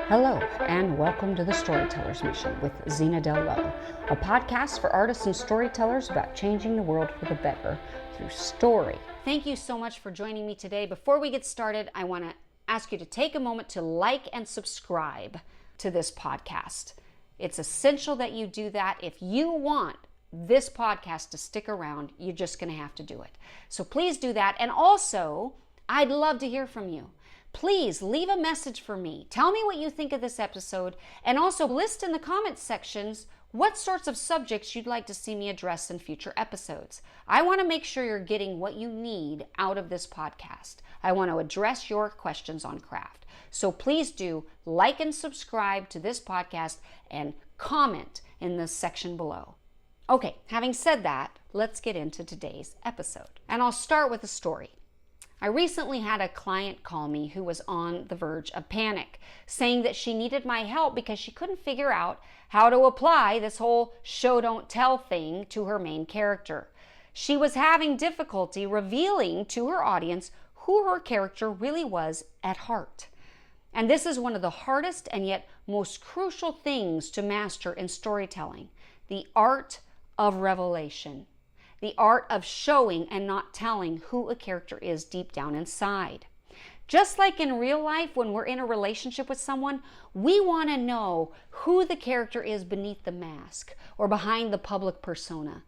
Hello, and welcome to The Storyteller's Mission with Zena, a podcast for artists and storytellers about changing the world for the better through story. Thank you so much for joining me today. Before we get started, I want to ask you to take a moment to like and subscribe to this podcast. It's essential that you do that. If you want this podcast to stick around, you're just going to have to do it. So please do that. And also, I'd love to hear from you. Please leave a message for me. Tell me what you think of this episode, and also list in the comments sections what sorts of subjects you'd like to see me address in future episodes. I want to make sure you're getting what you need out of this podcast. I want to address your questions on craft. So please do like and subscribe to this podcast and comment in the section below. Okay, having said that, let's get into today's episode. And I'll start with a story. I recently had a client call me who was on the verge of panic, saying that she needed my help because she couldn't figure out how to apply this whole show don't tell thing to her main character. She was having difficulty revealing to her audience who her character really was at heart. And this is one of the hardest and yet most crucial things to master in storytelling, the art of revelation. The art of showing and not telling who a character is deep down inside. Just like in real life, when we're in a relationship with someone, we want to know who the character is beneath the mask or behind the public persona.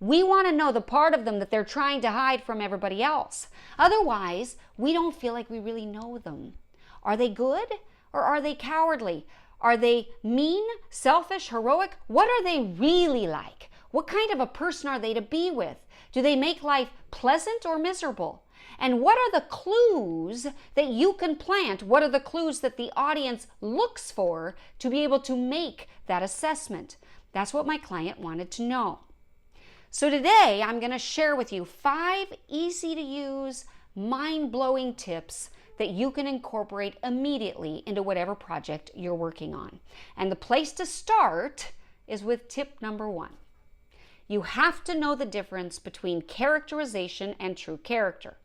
We want to know the part of them that they're trying to hide from everybody else. Otherwise, we don't feel like we really know them. Are they good or are they cowardly? Are they mean, selfish, heroic? What are they really like? What kind of a person are they to be with? Do they make life pleasant or miserable? And what are the clues that you can plant? What are the clues that the audience looks for to be able to make that assessment? That's what my client wanted to know. So today I'm going to share with you 5 easy to use, mind-blowing tips that you can incorporate immediately into whatever project you're working on. And the place to start is with tip number 1. You have to know the difference between characterization and true character.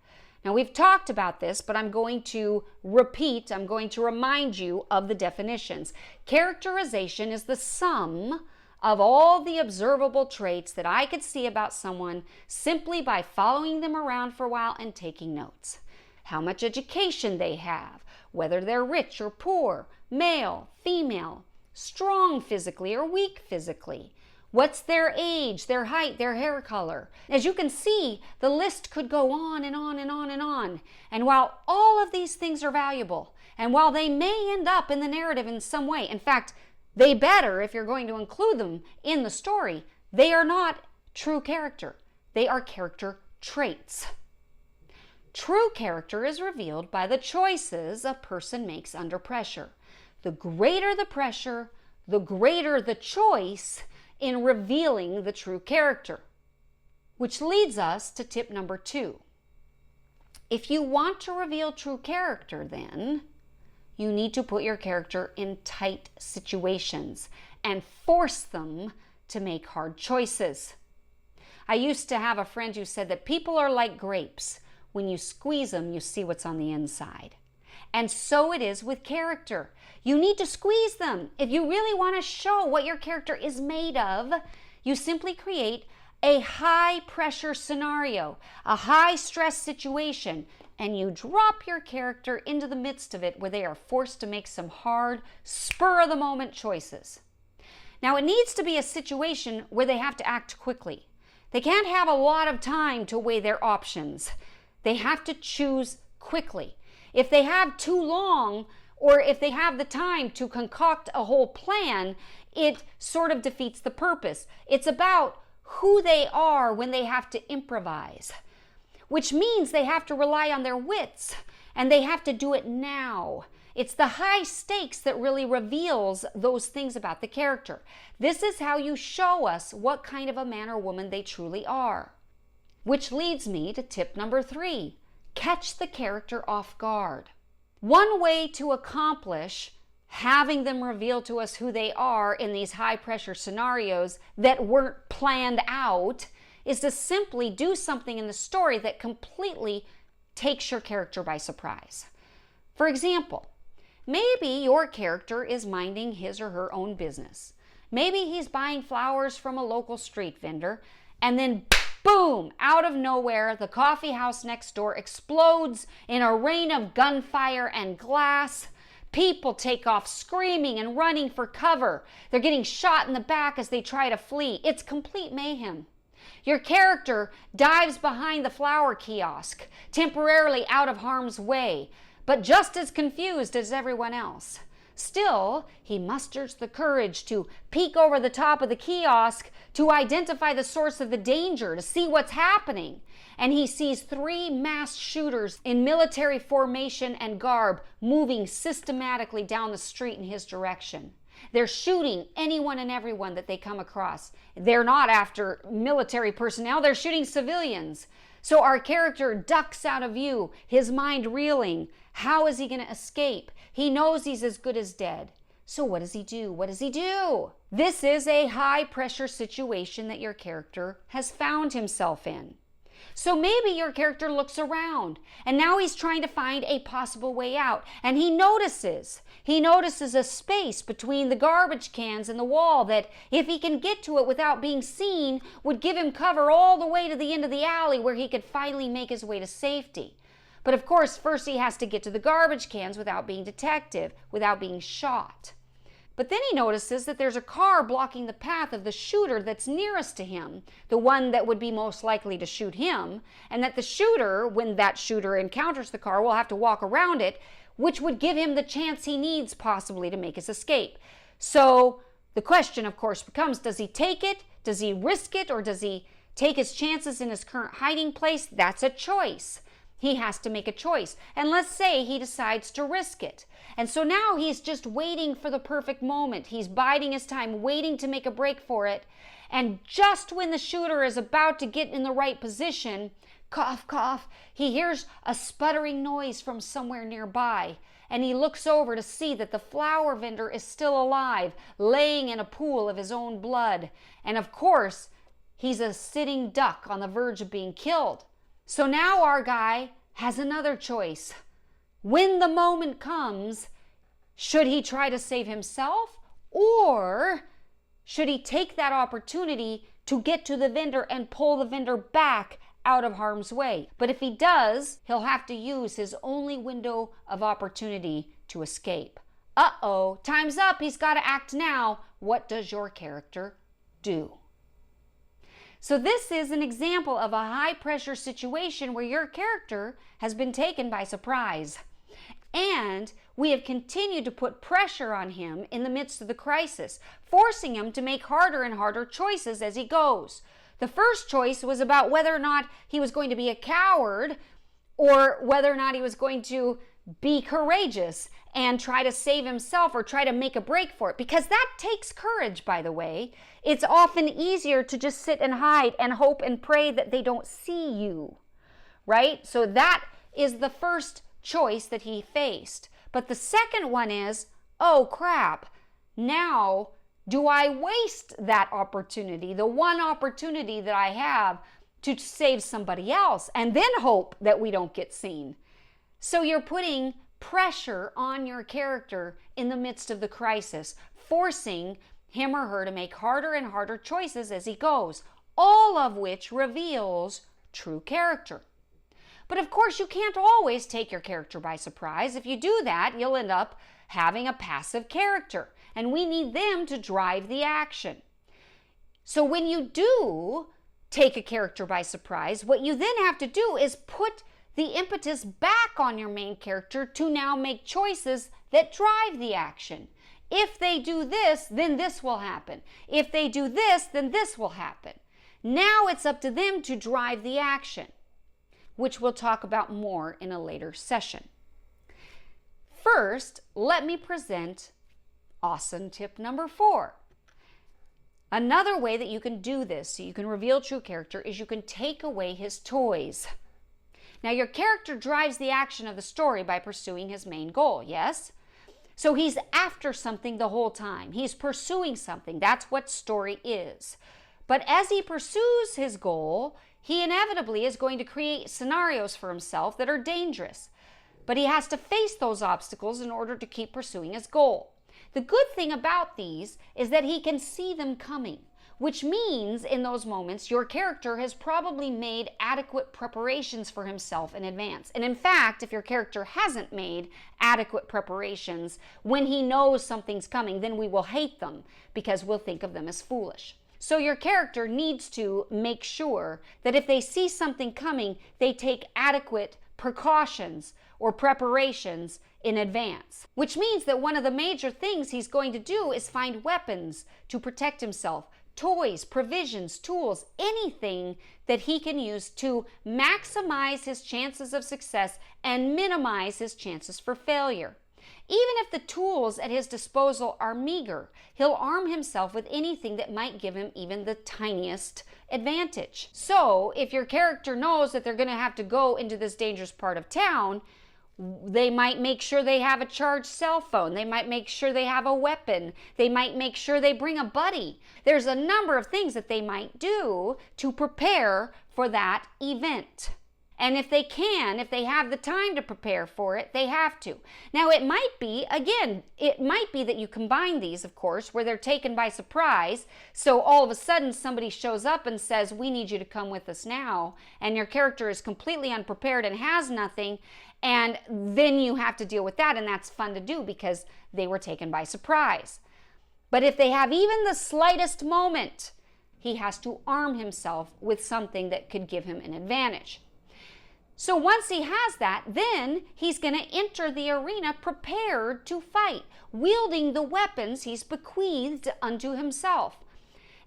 Now, we've talked about this, but I'm going to remind you of the definitions. Characterization is the sum of all the observable traits that I could see about someone simply by following them around for a while and taking notes. How much education they have, whether they're rich or poor, male, female, strong physically or weak physically. What's their age, their height, their hair color? As you can see, the list could go on and on and on and on. And while all of these things are valuable, and while they may end up in the narrative in some way, in fact, they better if you're going to include them in the story, they are not true character. They are character traits. True character is revealed by the choices a person makes under pressure. The greater the pressure, the greater the choice in revealing the true character. Which leads us to tip number 2. If you want to reveal true character, then you need to put your character in tight situations and force them to make hard choices. I used to have a friend who said that people are like grapes. When you squeeze them, you see what's on the inside. And so it is with character. You need to squeeze them. If you really want to show what your character is made of, you simply create a high-pressure scenario, a high-stress situation, and you drop your character into the midst of it where they are forced to make some hard, spur-of-the-moment choices. Now, it needs to be a situation where they have to act quickly. They can't have a lot of time to weigh their options. They have to choose quickly. If they have too long, or if they have the time to concoct a whole plan, it sort of defeats the purpose. It's about who they are when they have to improvise, which means they have to rely on their wits, and they have to do it now. It's the high stakes that really reveals those things about the character. This is how you show us what kind of a man or woman they truly are. Which leads me to tip number 3. Catch the character off guard. One way to accomplish having them reveal to us who they are in these high-pressure scenarios that weren't planned out is to simply do something in the story that completely takes your character by surprise. For example, Maybe your character is minding his or her own business. Maybe he's buying flowers from a local street vendor, and then boom, out of nowhere, the coffee house next door explodes in a rain of gunfire and glass. People take off screaming and running for cover. They're getting shot in the back as they try to flee. It's complete mayhem. Your character dives behind the flower kiosk, temporarily out of harm's way, but just as confused as everyone else. Still, he musters the courage to peek over the top of the kiosk to identify the source of the danger, to see what's happening. And he sees 3 masked shooters in military formation and garb moving systematically down the street in his direction. They're shooting anyone and everyone that they come across. They're not after military personnel, they're shooting civilians. So our character ducks out of view, his mind reeling. How is he going to escape? He knows he's as good as dead. So what does he do? What does he do? This is a high-pressure situation that your character has found himself in. So maybe your character looks around, and now he's trying to find a possible way out, and he notices a space between the garbage cans and the wall that, if he can get to it without being seen, would give him cover all the way to the end of the alley where he could finally make his way to safety. But of course, first he has to get to the garbage cans without being detected, without being shot. But then he notices that there's a car blocking the path of the shooter that's nearest to him, the one that would be most likely to shoot him, and that the shooter, when that shooter encounters the car, will have to walk around it, which would give him the chance he needs possibly to make his escape. So the question, of course, becomes, does he take it? Does he risk it? Or does he take his chances in his current hiding place? That's a choice. He has to make a choice. And let's say he decides to risk it. And so now he's just waiting for the perfect moment. He's biding his time, waiting to make a break for it. And just when the shooter is about to get in the right position, cough, cough, he hears a sputtering noise from somewhere nearby. And he looks over to see that the flower vendor is still alive, laying in a pool of his own blood. And of course, he's a sitting duck on the verge of being killed. So now our guy has another choice. When the moment comes, should he try to save himself, or should he take that opportunity to get to the vendor and pull the vendor back out of harm's way? But if he does, he'll have to use his only window of opportunity to escape. Uh-oh, time's up. He's got to act now. What does your character do? So this is an example of a high-pressure situation where your character has been taken by surprise. And we have continued to put pressure on him in the midst of the crisis, forcing him to make harder and harder choices as he goes. The first choice was about whether or not he was going to be a coward or whether or not he was going to be courageous and try to save himself or try to make a break for it. Because that takes courage, by the way. It's often easier to just sit and hide and hope and pray that they don't see you, right? So that is the first choice that he faced. But the second one is, oh crap, now do I waste that opportunity, the one opportunity that I have to save somebody else, and then hope that we don't get seen? So you're putting pressure on your character in the midst of the crisis, forcing him or her to make harder and harder choices as he goes, all of which reveals true character. But of course, you can't always take your character by surprise. If you do that, you'll end up having a passive character, and we need them to drive the action. So when you do take a character by surprise, what you then have to do is put the impetus back on your main character to now make choices that drive the action. If they do this, then this will happen. If they do this, then this will happen. Now it's up to them to drive the action, which we'll talk about more in a later session. First, let me present awesome tip number 4. Another way that you can do this, so you can reveal true character, is you can take away his toys. Now, your character drives the action of the story by pursuing his main goal, yes? So he's after something the whole time. He's pursuing something. That's what story is. But as he pursues his goal, he inevitably is going to create scenarios for himself that are dangerous. but he has to face those obstacles in order to keep pursuing his goal. The good thing about these is that he can see them coming, which means in those moments your character has probably made adequate preparations for himself in advance. And in fact, if your character hasn't made adequate preparations, when he knows something's coming, then we will hate them because we'll think of them as foolish. So your character needs to make sure that if they see something coming, they take adequate precautions or preparations in advance, which means that one of the major things he's going to do is find weapons to protect himself, toys, provisions, tools, anything that he can use to maximize his chances of success and minimize his chances for failure. Even if the tools at his disposal are meager, he'll arm himself with anything that might give him even the tiniest advantage. So if your character knows that they're going to have to go into this dangerous part of town, they might make sure they have a charged cell phone. They might make sure they have a weapon. They might make sure they bring a buddy. There's a number of things that they might do to prepare for that event. And if they have the time to prepare for it, they have to. Now, it might be that you combine these, of course, where they're taken by surprise. So all of a sudden, somebody shows up and says, "We need you to come with us now." And your character is completely unprepared and has nothing. And then you have to deal with that. And that's fun to do because they were taken by surprise. But if they have even the slightest moment, he has to arm himself with something that could give him an advantage. So once he has that, then he's going to enter the arena prepared to fight, wielding the weapons he's bequeathed unto himself.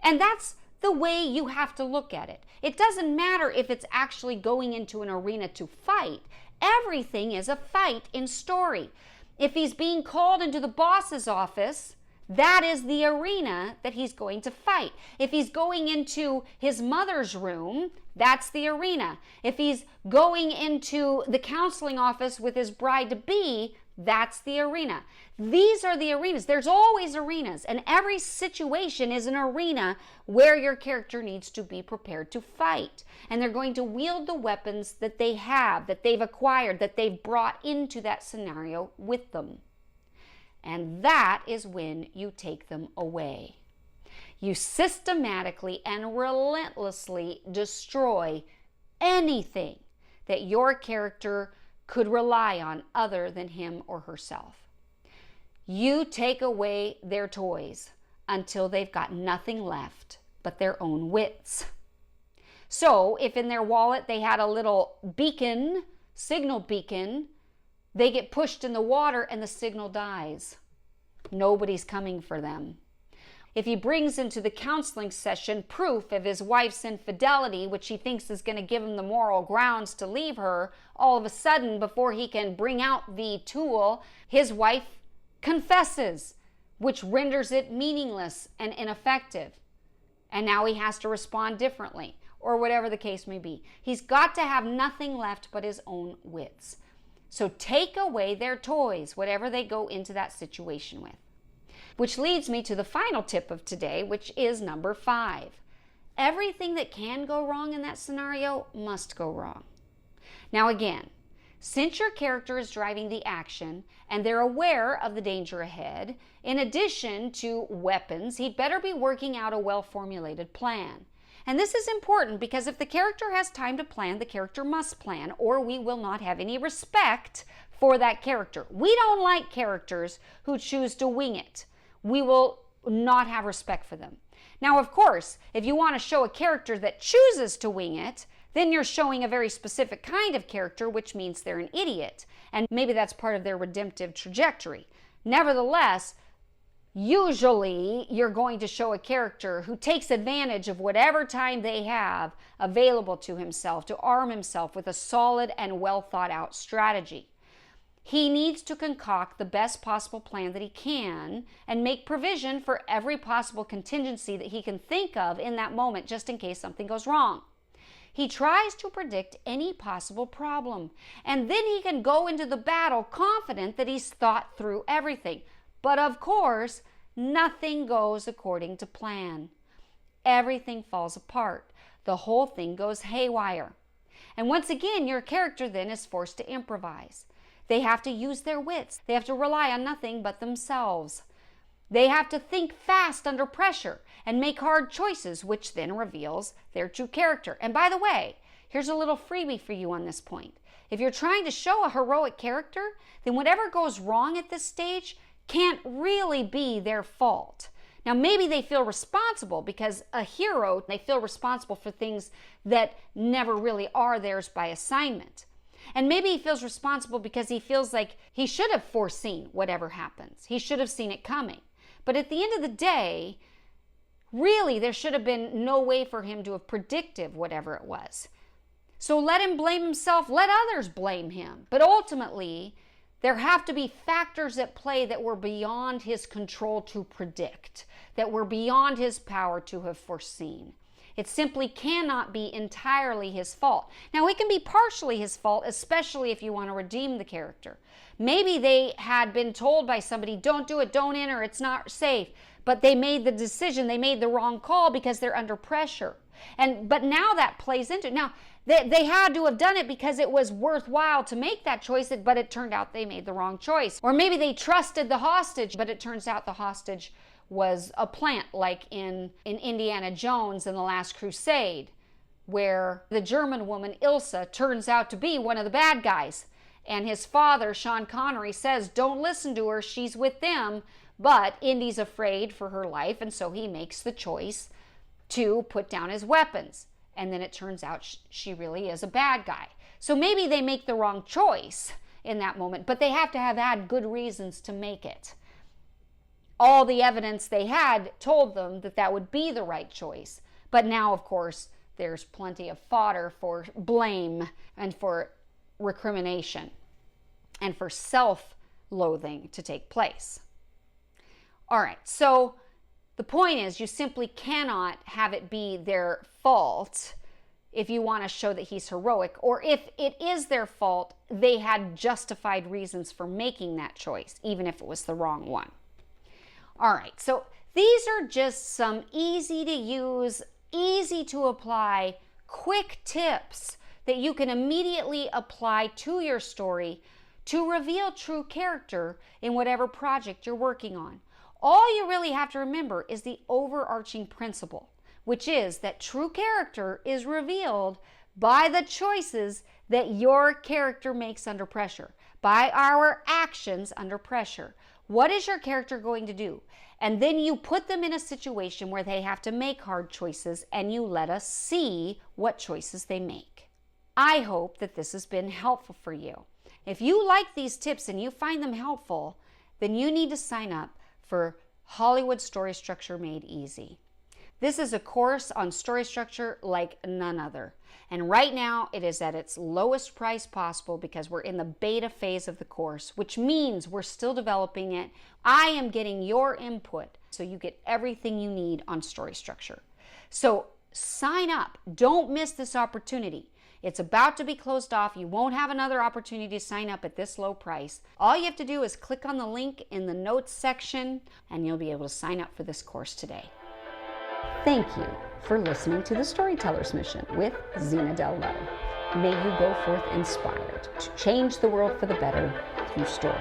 And that's the way you have to look at it. It doesn't matter if it's actually going into an arena to fight. Everything is a fight in story. If he's being called into the boss's office, that is the arena that he's going to fight. If he's going into his mother's room, that's the arena. If he's going into the counseling office with his bride-to-be, that's the arena. These are the arenas. There's always arenas, and every situation is an arena where your character needs to be prepared to fight. And they're going to wield the weapons that they have, that they've acquired, that they've brought into that scenario with them. And that is when you take them away. You systematically and relentlessly destroy anything that your character could rely on other than him or herself. You take away their toys until they've got nothing left but their own wits. So if in their wallet they had a little beacon, signal beacon, they get pushed in the water and the signal dies. Nobody's coming for them. If he brings into the counseling session proof of his wife's infidelity, which he thinks is going to give him the moral grounds to leave her, all of a sudden, before he can bring out the tool, his wife confesses, which renders it meaningless and ineffective. And now he has to respond differently, or whatever the case may be. He's got to have nothing left but his own wits. So take away their toys, whatever they go into that situation with. Which leads me to the final tip of today, which is number 5. Everything that can go wrong in that scenario must go wrong. Now again, since your character is driving the action and they're aware of the danger ahead, in addition to weapons, he'd better be working out a well-formulated plan. And this is important because if the character has time to plan, the character must plan, or we will not have any respect for that character. We don't like characters who choose to wing it. We will not have respect for them. Now, of course, if you want to show a character that chooses to wing it, then you're showing a very specific kind of character, which means they're an idiot. And maybe that's part of their redemptive trajectory. Nevertheless, usually you're going to show a character who takes advantage of whatever time they have available to himself to arm himself with a solid and well thought out strategy. He needs to concoct the best possible plan that he can and make provision for every possible contingency that he can think of in that moment, just in case something goes wrong. He tries to predict any possible problem, and then he can go into the battle confident that he's thought through everything. But of course, nothing goes according to plan. Everything falls apart. The whole thing goes haywire. And once again, your character then is forced to improvise. They have to use their wits. They have to rely on nothing but themselves. They have to think fast under pressure and make hard choices, which then reveals their true character. And by the way, here's a little freebie for you on this point. If you're trying to show a heroic character, then whatever goes wrong at this stage can't really be their fault. Now, maybe they feel responsible because a hero, they feel responsible for things that never really are theirs by assignment. And maybe he feels responsible because he feels like he should have foreseen whatever happens. He should have seen it coming. But at the end of the day, really, there should have been no way for him to have predicted whatever it was. So let him blame himself, let others blame him. But ultimately, there have to be factors at play that were beyond his control to predict, that were beyond his power to have foreseen. It simply cannot be entirely his fault. Now, it can be partially his fault, especially if you want to redeem the character. Maybe they had been told by somebody, don't do it, don't enter, it's not safe. But they made the decision, they made the wrong call because they're under pressure. But now that plays into it. Now, they had to have done it because it was worthwhile to make that choice, but it turned out they made the wrong choice. Or maybe they trusted the hostage, but it turns out the hostage was a plant, like in Indiana Jones in The Last Crusade, where the German woman Ilsa turns out to be one of the bad guys. And his father, Sean Connery, says, don't listen to her, she's with them. But Indy's afraid for her life, and so he makes the choice to put down his weapons. And then it turns out she really is a bad guy. So maybe they make the wrong choice in that moment, but they have to have had good reasons to make it. All the evidence they had told them that that would be the right choice. But now, of course, there's plenty of fodder for blame and for recrimination and for self-loathing to take place. All right, so the point is, you simply cannot have it be their fault if you want to show that he's heroic, or if it is their fault, they had justified reasons for making that choice, even if it was the wrong one. All right, so these are just some easy to use, easy to apply, quick tips that you can immediately apply to your story to reveal true character in whatever project you're working on. All you really have to remember is the overarching principle, which is that true character is revealed by the choices that your character makes under pressure, by our actions under pressure. What is your character going to do? And then you put them in a situation where they have to make hard choices, and you let us see what choices they make. I hope that this has been helpful for you. If you like these tips and you find them helpful, then you need to sign up for Hollywood Story Structure Made Easy. This is a course on story structure like none other. And right now it is at its lowest price possible because we're in the beta phase of the course, which means we're still developing it. I am getting your input so you get everything you need on story structure. So sign up. Don't miss this opportunity. It's about to be closed off. You won't have another opportunity to sign up at this low price. All you have to do is click on the link in the notes section and you'll be able to sign up for this course today. Thank you for listening to The Storyteller's Mission with Zena Del Lowe. May you go forth inspired to change the world for the better through story.